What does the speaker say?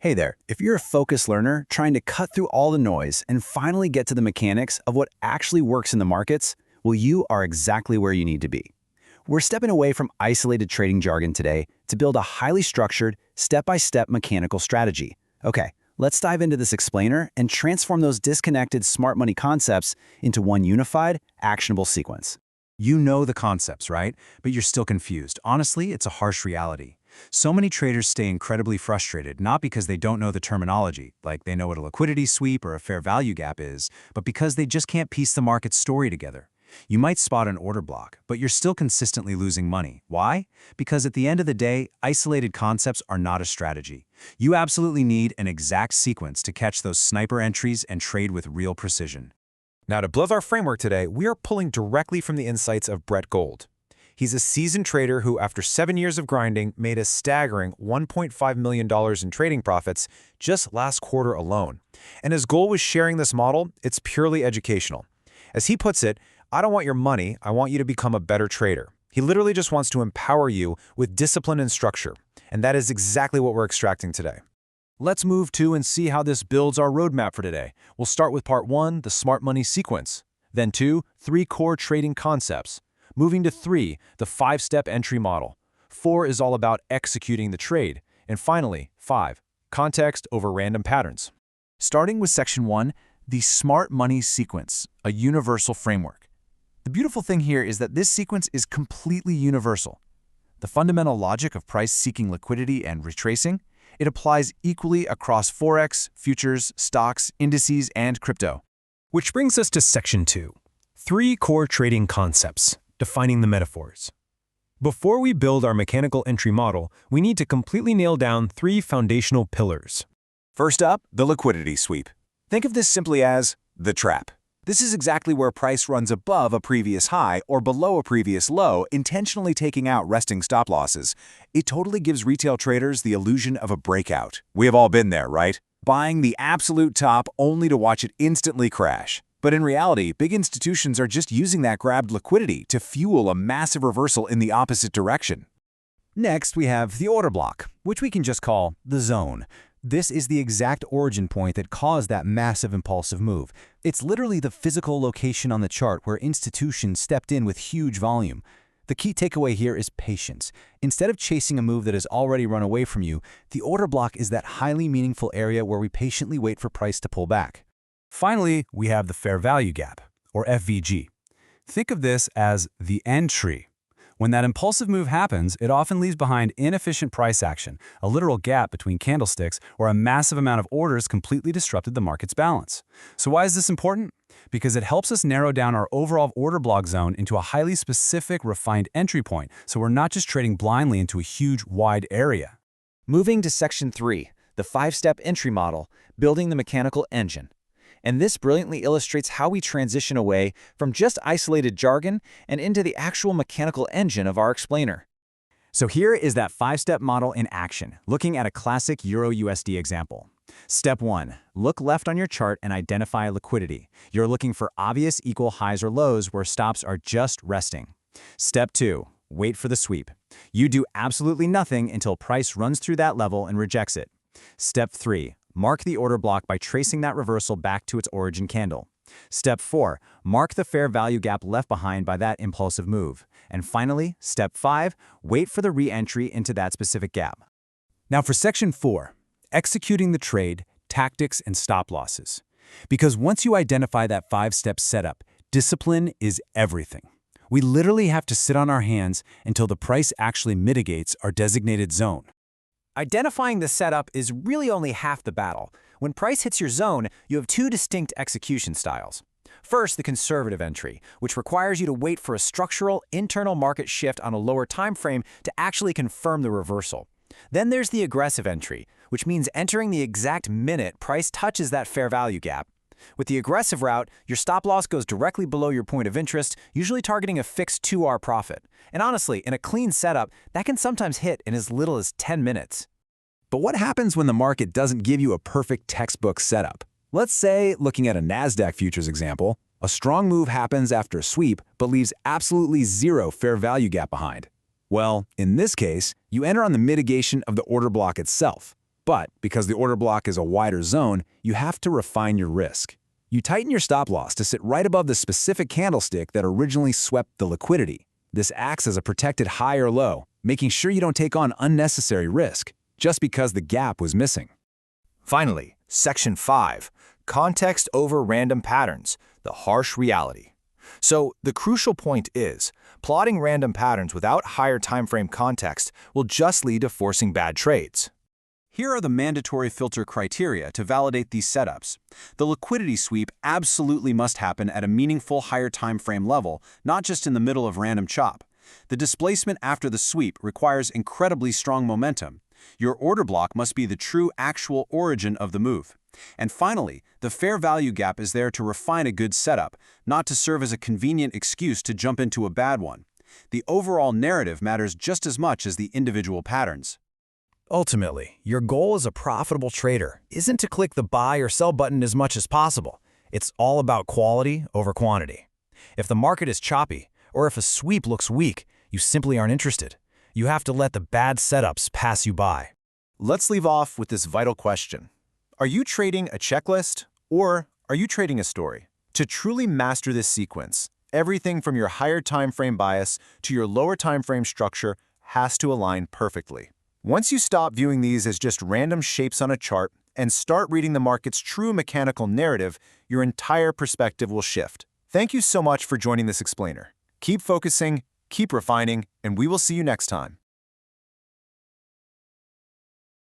Hey there, if you're a focused learner trying to cut through all the noise and finally get to the mechanics of what actually works in the markets, well, you are exactly where you need to be. We're stepping away from isolated trading jargon today to build a highly structured, step-by-step mechanical strategy. Okay, let's dive into this explainer and transform those disconnected smart money concepts into one unified, actionable sequence. You know the concepts, right? But you're still confused. Honestly, it's a harsh reality. So many traders stay incredibly frustrated, not because they don't know the terminology, like they know what a liquidity sweep or a fair value gap is, but because they just can't piece the market story together. You might spot an order block, but you're still consistently losing money. Why? Because at the end of the day, isolated concepts are not a strategy. You absolutely need an exact sequence to catch those sniper entries and trade with real precision. Now, to build our framework today, we are pulling directly from the insights of Brett Gold. He's a seasoned trader who, after 7 years of grinding, made a staggering $1.5 million in trading profits just last quarter alone. And his goal was sharing this model. It's purely educational. As he puts it, I don't want your money, I want you to become a better trader. He literally just wants to empower you with discipline and structure. And that is exactly what we're extracting today. Let's move to and see how this builds our roadmap for today. We'll start with part 1, the smart money sequence. Then 2, 3 core trading concepts. Moving to 3, the 5-step entry model. 4 is all about executing the trade. And finally, 5, context over random patterns. Starting with section 1, the smart money sequence, a universal framework. The beautiful thing here is that this sequence is completely universal. The fundamental logic of price-seeking liquidity and retracing, it applies equally across Forex, futures, stocks, indices, and crypto. Which brings us to section 2, 3 core trading concepts. Defining the metaphors. Before we build our mechanical entry model, we need to completely nail down 3 foundational pillars. First up, the liquidity sweep. Think of this simply as the trap. This is exactly where price runs above a previous high or below a previous low, intentionally taking out resting stop losses. It totally gives retail traders the illusion of a breakout. We have all been there, right? Buying the absolute top only to watch it instantly crash. But in reality, big institutions are just using that grabbed liquidity to fuel a massive reversal in the opposite direction. Next, we have the order block, which we can just call the zone. This is the exact origin point that caused that massive impulsive move. It's literally the physical location on the chart where institutions stepped in with huge volume. The key takeaway here is patience. Instead of chasing a move that has already run away from you, the order block is that highly meaningful area where we patiently wait for price to pull back. Finally, we have the fair value gap, or FVG. Think of this as the entry. When that impulsive move happens, it often leaves behind inefficient price action, a literal gap between candlesticks, or a massive amount of orders completely disrupted the market's balance. So why is this important? Because it helps us narrow down our overall order block zone into a highly specific, refined entry point, so we're not just trading blindly into a huge, wide area. Moving to section 3, the 5-step entry model, building the mechanical engine. And this brilliantly illustrates how we transition away from just isolated jargon and into the actual mechanical engine of our explainer. So here is that 5-step model in action, looking at a classic Euro-USD example. Step 1, look left on your chart and identify liquidity. You're looking for obvious equal highs or lows where stops are just resting. Step 2, wait for the sweep. You do absolutely nothing until price runs through that level and rejects it. Step 3, mark the order block by tracing that reversal back to its origin candle. Step 4, mark the fair value gap left behind by that impulsive move. And finally, step 5, wait for the re-entry into that specific gap. Now for section 4, executing the trade, tactics, and stop losses. Because once you identify that 5-step setup, discipline is everything. We literally have to sit on our hands until the price actually mitigates our designated zone. Identifying the setup is really only half the battle. When price hits your zone, you have 2 distinct execution styles. First, the conservative entry, which requires you to wait for a structural, internal market shift on a lower time frame to actually confirm the reversal. Then there's the aggressive entry, which means entering the exact minute price touches that fair value gap. With the aggressive route, your stop loss goes directly below your point of interest, usually targeting a fixed 2R profit. And honestly, in a clean setup, that can sometimes hit in as little as 10 minutes. But what happens when the market doesn't give you a perfect textbook setup? Let's say, looking at a NASDAQ futures example, a strong move happens after a sweep but leaves absolutely zero fair value gap behind. Well, in this case, you enter on the mitigation of the order block itself. But because the order block is a wider zone, you have to refine your risk. You tighten your stop loss to sit right above the specific candlestick that originally swept the liquidity. This acts as a protected high or low, making sure you don't take on unnecessary risk just because the gap was missing. Finally, Section 5, Context over Random Patterns, the Harsh Reality. So, the crucial point is, plotting random patterns without higher timeframe context will just lead to forcing bad trades. Here are the mandatory filter criteria to validate these setups. The liquidity sweep absolutely must happen at a meaningful higher time frame level, not just in the middle of random chop. The displacement after the sweep requires incredibly strong momentum. Your order block must be the true actual origin of the move. And finally, the fair value gap is there to refine a good setup, not to serve as a convenient excuse to jump into a bad one. The overall narrative matters just as much as the individual patterns. Ultimately, your goal as a profitable trader isn't to click the buy or sell button as much as possible. It's all about quality over quantity. If the market is choppy, or if a sweep looks weak, you simply aren't interested. You have to let the bad setups pass you by. Let's leave off with this vital question. Are you trading a checklist, or are you trading a story? To truly master this sequence, everything from your higher time frame bias to your lower time frame structure has to align perfectly. Once you stop viewing these as just random shapes on a chart and start reading the market's true mechanical narrative, your entire perspective will shift. Thank you so much for joining this explainer. Keep focusing, keep refining, and we will see you next time.